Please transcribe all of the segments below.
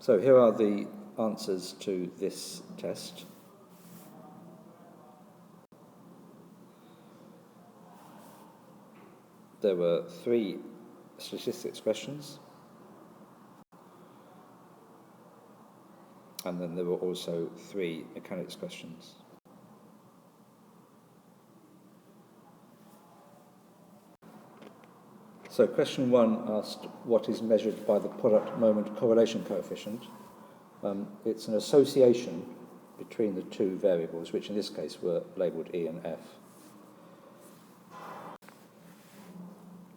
So here are the answers to this test. There were 3 statistics questions, and then there were also 3 mechanics questions. So question 1 asked what is measured by the product moment correlation coefficient. It's an association between the 2 variables, which in this case were labelled E and F.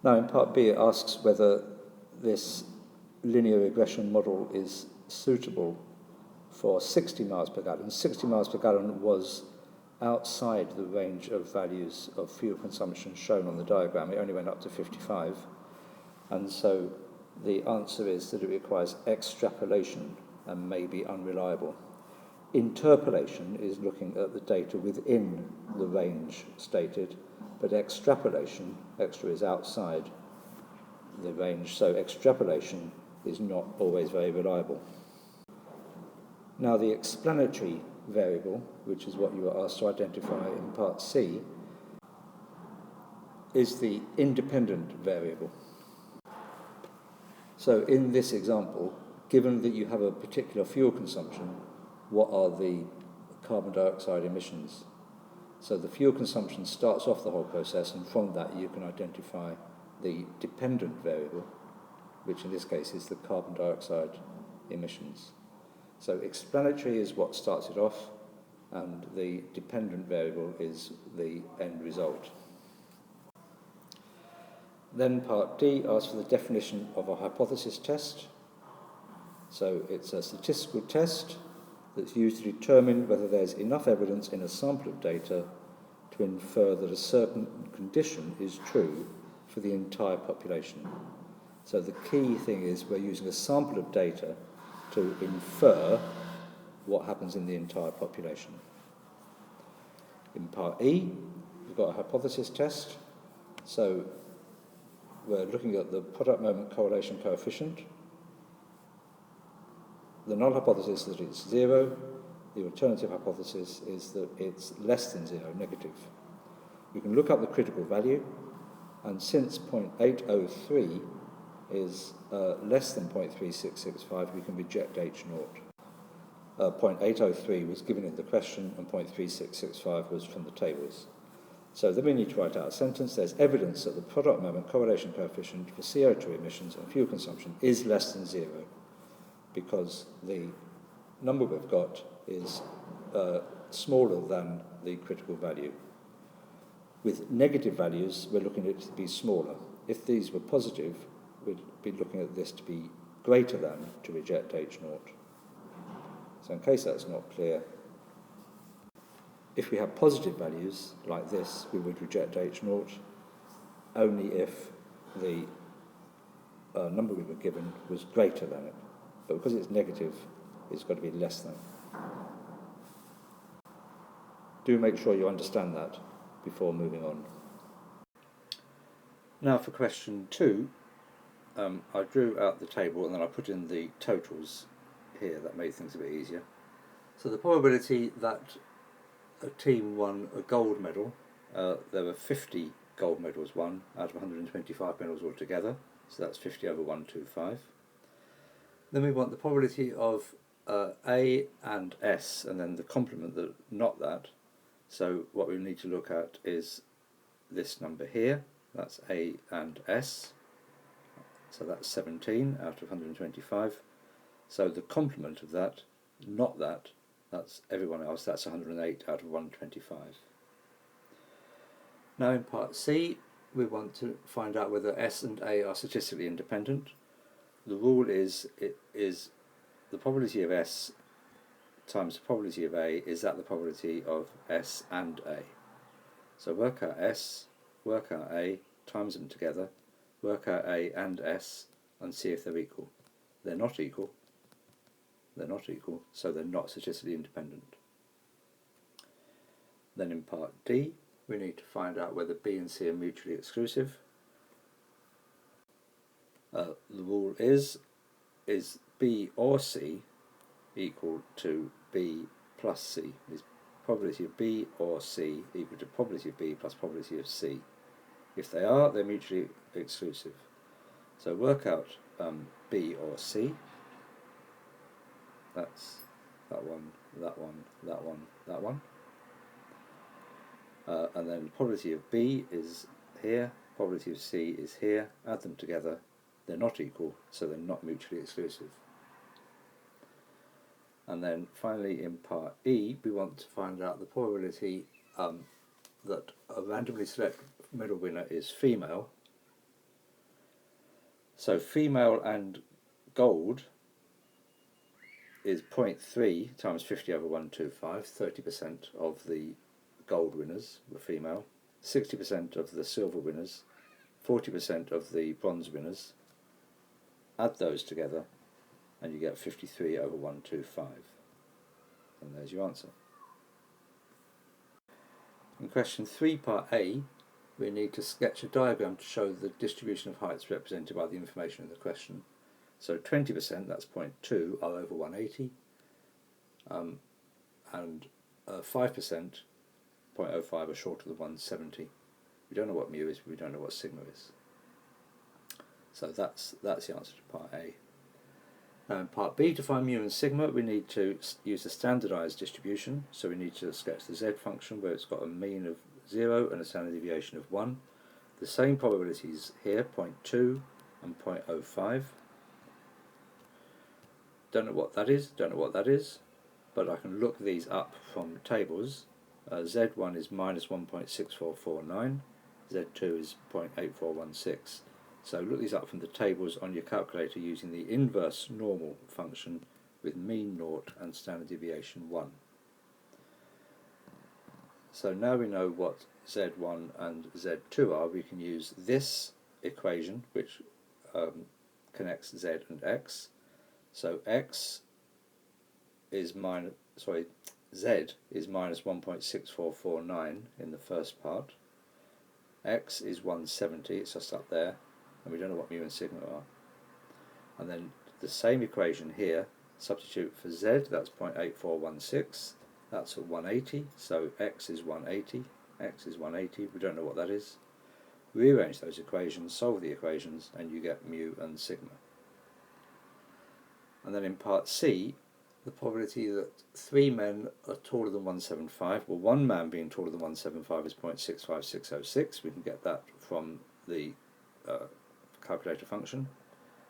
Now in part B it asks whether this linear regression model is suitable for 60 miles per gallon. 60 miles per gallon was outside the range of values of fuel consumption shown on the diagram. It only went up to 55. And so the answer is that it requires extrapolation and may be unreliable. Interpolation is looking at the data within the range stated, but extrapolation, extra is outside the range, so extrapolation is not always very reliable. Now the explanatory variable, which is what you were asked to identify in part C, is the independent variable. So in this example, given that you have a particular fuel consumption, what are the carbon dioxide emissions? So the fuel consumption starts off the whole process, and from that you can identify the dependent variable, which in this case is the carbon dioxide emissions. So explanatory is what starts it off, and the dependent variable is the end result. Then part D asks for the definition of a hypothesis test. So it's a statistical test that's used to determine whether there's enough evidence in a sample of data to infer that a certain condition is true for the entire population. So the key thing is we're using a sample of data to infer what happens in the entire population. In part E, we've got a hypothesis test. So we're looking at the product moment correlation coefficient. The null hypothesis is that it's 0. The alternative hypothesis is that it's less than 0, negative. We can look up the critical value, and since 0.803 is less than 0.3665, we can reject H0. 0.803 was given in the question, and 0.3665 was from the tables. So then we need to write out a sentence. There's evidence that the product moment correlation coefficient for CO2 emissions and fuel consumption is less than 0, because the number we've got is smaller than the critical value. With negative values, we're looking at it to be smaller. If these were positive, we'd be looking at this to be greater than to reject H0. So in case that's not clear, if we have positive values like this, we would reject H0 only if the number we were given was greater than it. But because it's negative, it's got to be less than. Do make sure you understand that before moving on. Now for question 2, I drew out the table and then I put in the totals here. That made things a bit easier. So the probability that a team won a gold medal, there were 50 gold medals won out of 125 medals altogether, so that's 50 over 125. Then we want the probability of A and S, and then the complement that not that. So what we need to look at is this number here, that's A and S, so that's 17 out of 125. So the complement of that, not that, that's everyone else, that's 108 out of 125. Now in part C, we want to find out whether S and A are statistically independent. The rule is the probability of S times the probability of A is that the probability of S and A. So work out S, work out A, times them together, work out A and S, and see if they're equal. They're not equal. They're not equal, so they're not statistically independent. Then in part D, we need to find out whether B and C are mutually exclusive. The rule is is B or C equal to B plus C? Is probability of B or C equal to probability of B plus probability of C? If they are, they're mutually exclusive. So work out B or C. That's that one, that one, that one, that one. And then probability of B is here, probability of C is here. Add them together, they're not equal, so they're not mutually exclusive. And then finally in part E, we want to find out the probability that a randomly selected middle winner is female. So female and gold is 0.3 times 50 over 125, 30% of the gold winners were female, 60% of the silver winners, 40% of the bronze winners. Add those together and you get 53 over 125. And there's your answer. In question 3, part A, we need to sketch a diagram to show the distribution of heights represented by the information in the question. So 20%, that's 0.2, are over 180, and 5%, 0.05, are shorter than 170. We don't know what mu is, but we don't know what sigma is. So that's the answer to part A. Now in part B, to find mu and sigma, we need to use the standardized distribution. So we need to sketch the z function where it's got a mean of 0 and a standard deviation of 1. The same probabilities here, 0.2 and 0.05. Don't know what that is, but I can look these up from tables. Z1 is minus 1.6449, Z2 is 0.8416. So look these up from the tables on your calculator using the inverse normal function with mean 0 and standard deviation 1. So now we know what Z1 and Z2 are, we can use this equation which connects Z and X. So Z is minus 1.6449 in the first part. X is 170, it's just up there, and we don't know what mu and sigma are. And then the same equation here, substitute for Z, that's 0.8416, that's at 180, so X is 180, X is 180, we don't know what that is. Rearrange those equations, solve the equations, and you get mu and sigma. And then in part C, the probability that 3 men are taller than 175, well, one man being taller than 175 is 0.65606, we can get that from the calculator function.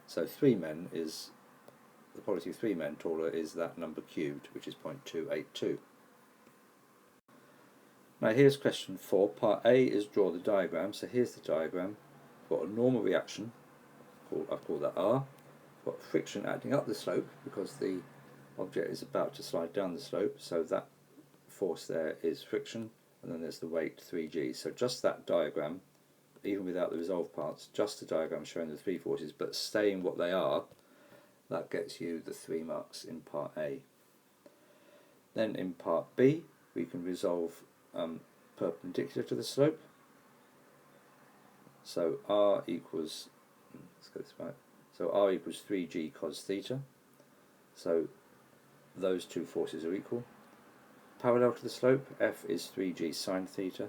So 3 men is, the probability of 3 men taller is that number cubed, which is 0.282. Now here's question 4. Part A is draw the diagram. So here's the diagram. We've got a normal reaction, I've called that R. We've got friction acting up the slope because the object is about to slide down the slope, so that force there is friction, and then there's the weight 3g. So just that diagram, even without the resolved parts, just the diagram showing the 3 forces but staying what they are, that gets you the 3 marks in part A. Then in part B we can resolve perpendicular to the slope. So R equals, let's get this right, so R equals 3g cos theta, so those two forces are equal. Parallel to the slope, F is 3g sine theta,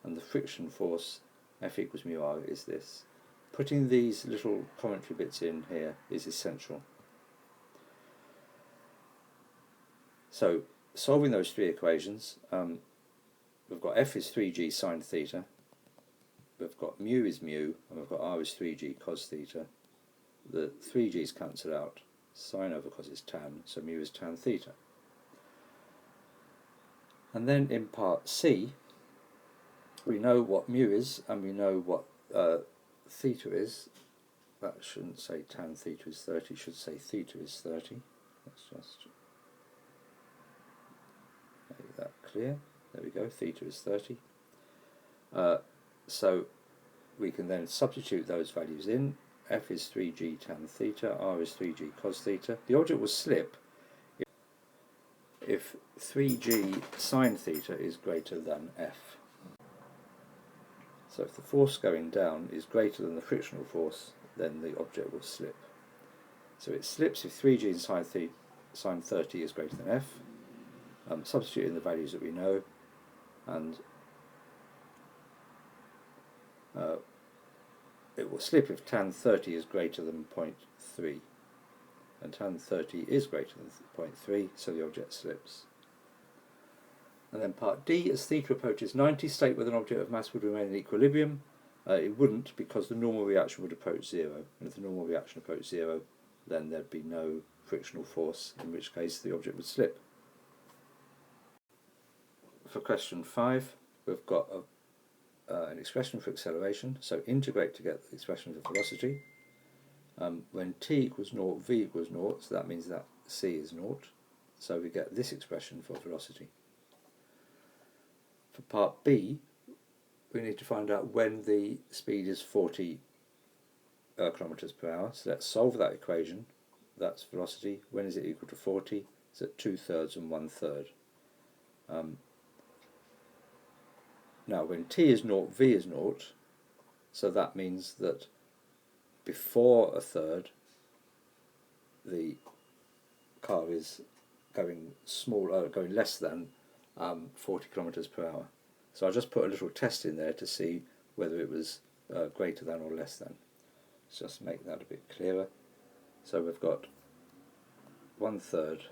and the friction force, F equals mu R, is this. Putting these little commentary bits in here is essential. So solving those 3 equations, we've got F is 3g sine theta, we've got mu is mu, and we've got R is 3g cos theta. The 3g's cancel out, sine over cos is tan, so mu is tan theta. And then in part C, we know what mu is and we know what theta is. That shouldn't say tan theta is 30, it should say theta is 30. Let's just make that clear. There we go, theta is 30. So we can then substitute those values in. F is 3g tan theta, R is 3g cos theta. The object will slip if 3g sine theta is greater than F. So if the force going down is greater than the frictional force, then the object will slip. So it slips if 3g in sine 30 is greater than f. Substitute in the values that we know, and it will slip if tan 30 is greater than 0.3. And tan 30 is greater than 0.3, so the object slips. And then part D, as theta approaches 90, state whether an object of mass would remain in equilibrium. It wouldn't, because the normal reaction would approach 0. And if the normal reaction approached 0, then there'd be no frictional force, in which case the object would slip. For question 5, we've got an expression for acceleration. So integrate to get the expression for velocity. When t equals 0, v equals 0, so that means that c is 0. So we get this expression for velocity. For part B, we need to find out when the speed is 40 kilometers per hour. So let's solve that equation. That's velocity. When is it equal to 40? It's at 2/3 and 1/3. Now, when t is 0, v is 0. So that means that before a third, the car is going going less than 40 kilometers per hour. So I'll just put a little test in there to see whether it was greater than or less than. Let's just make that a bit clearer. So we've got 1/3,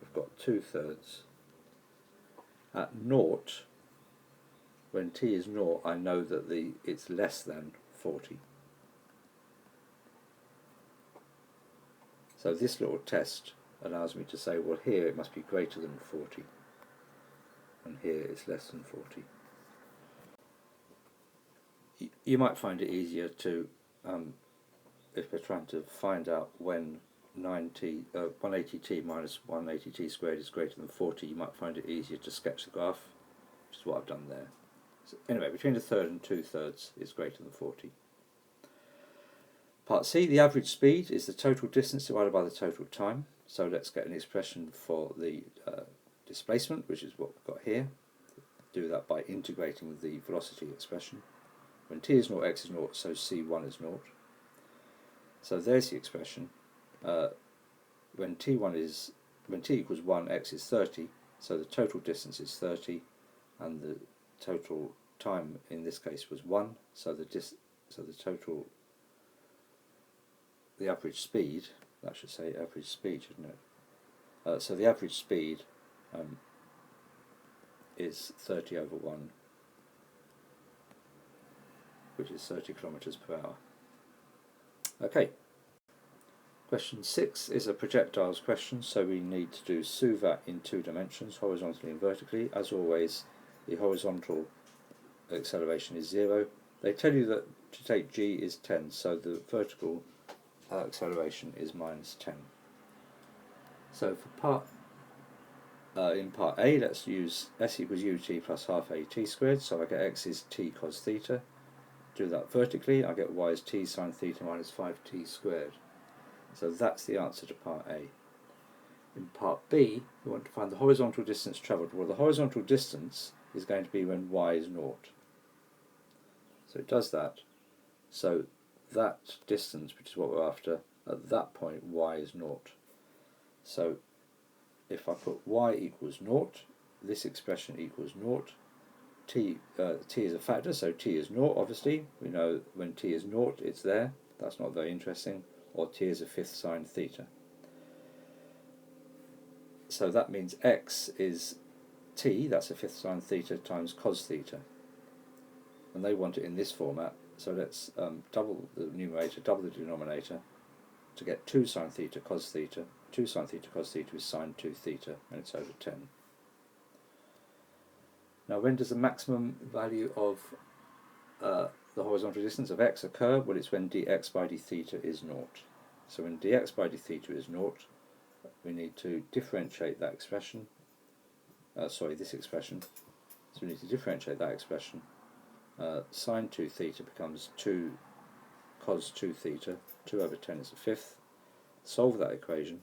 we've got 2/3. At 0, when t is 0, I know that it's less than 40. So this little test allows me to say, well, here it must be greater than 40, and here it's less than 40. You might find it easier to, if we're trying to find out when 180t minus 180t squared is greater than 40, you might find it easier to sketch the graph, which is what I've done there. So anyway, between 1/3 and 2/3 is greater than 40. Part C, the average speed is the total distance divided by the total time. So let's get an expression for the displacement, which is what we've got here. Do that by integrating the velocity expression. When t is 0, x is 0, so c1 is 0. So there's the expression. When t equals 1, x is 30, so the total distance is 30, and the total time in this case was 1, so the average speed, that should say average speed, shouldn't it? So the average speed is 30 over 1, which is 30 kilometers per hour. Okay. Question 6 is a projectiles question, so we need to solve that in 2 dimensions, horizontally and vertically. As always, the horizontal acceleration is 0. They tell you that to take g is 10, so the vertical acceleration is minus 10. So for in part A, let's use s equals ut plus half at squared, so I get x is t cos theta. Do that vertically, I get y is t sine theta minus 5t squared. So that's the answer to part A. In part B, we want to find the horizontal distance travelled. Well, the horizontal distance is going to be when y is 0. So it does that. So that distance, which is what we're after, at that point y is 0. So if I put y equals 0, this expression equals 0. T is a factor, so t is 0, obviously. We know when t is 0, it's there. That's not very interesting. Or t is a fifth sine theta. So that means x is t, that's a fifth sine theta, times cos theta. And they want it in this format, so let's double the numerator, double the denominator, to get 2 sine theta cos theta. 2 sine theta cos theta is sine 2 theta, and it's over 10. Now, when does the maximum value of the horizontal distance of x occur? Well, it's when dx by d theta is 0. So when dx by d theta is 0, we need to differentiate that expression. This expression. So we need to differentiate that expression. Sine 2 theta becomes 2 cos 2 theta. 2 over 10 is a fifth. Solve that equation.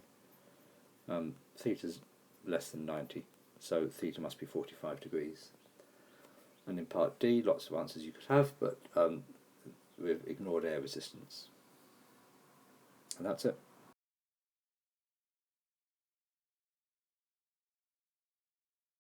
Theta is less than 90, so theta must be 45 degrees. And in part D, lots of answers you could have, but we've ignored air resistance. And that's it.